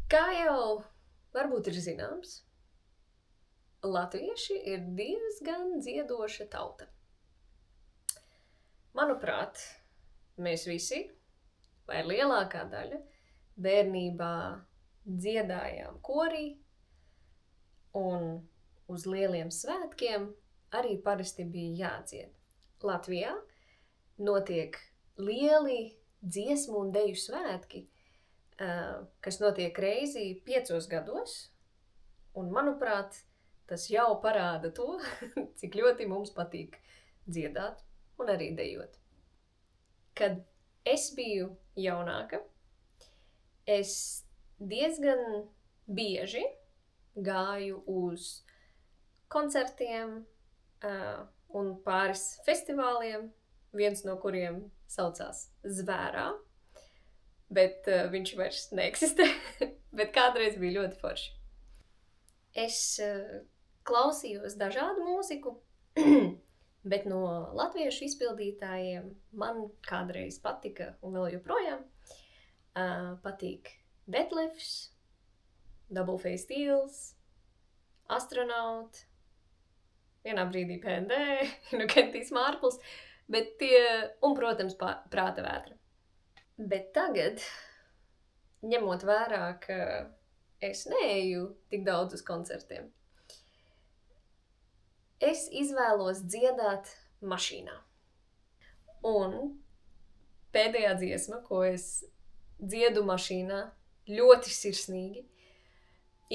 Kā jau varbūt ir zināms, latvieši ir diezgan dziedoša tauta. Manuprāt, mēs visi, vai lielākā daļa, bērnībā dziedājām korī, un uz lieliem svētkiem arī parasti bija jādzied. Latvijā notiek lieli dziesmu un deju svētki, kas notiek reizi 5 gados, un, manuprāt, tas jau parāda to, cik ļoti mums patīk dziedāt un arī dejot. Kad es biju jaunāka, es diezgan bieži gāju uz koncertiem un pāris festivāliem, viens no kuriem saucās Zvērā, bet viņš vairs neeksistē, bet kādreiz bija ļoti forši. Es klausījos dažādu mūziku, bet no latviešu izpildītājiem man kādreiz patika, un vēl joprojām patīk Detlefs, Double Face Steels, Astronaut, vienā brīdī PND, Kentijs Mārpls, bet un, protams, Prāta vētra. Bet tagad, ņemot vērā, ka es neeju tik daudz uz koncertiem, es izvēlos dziedāt mašīnā. Un pēdējā dziesma, ko es dziedu mašīnā ļoti sirsnīgi,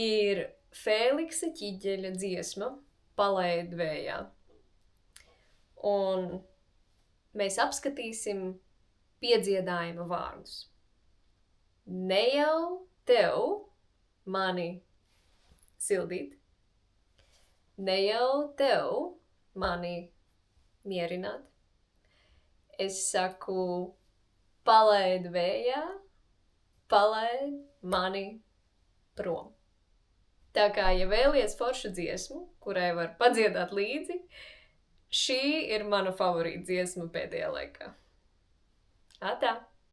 ir Fēliksa Ķiģeļa dziesma Palaid vējā. Un mēs apskatīsim piedziedājuma vārdus. Ne jau tev mani sildīt, ne jau tev mani mierināt. Es saku, palaid vējā, palaid mani prom. Tā kā, ja vēlies foršu dziesmu, kurai var padziedāt līdzi, šī ir mana favorīta dziesma pēdējā laikā. Atā!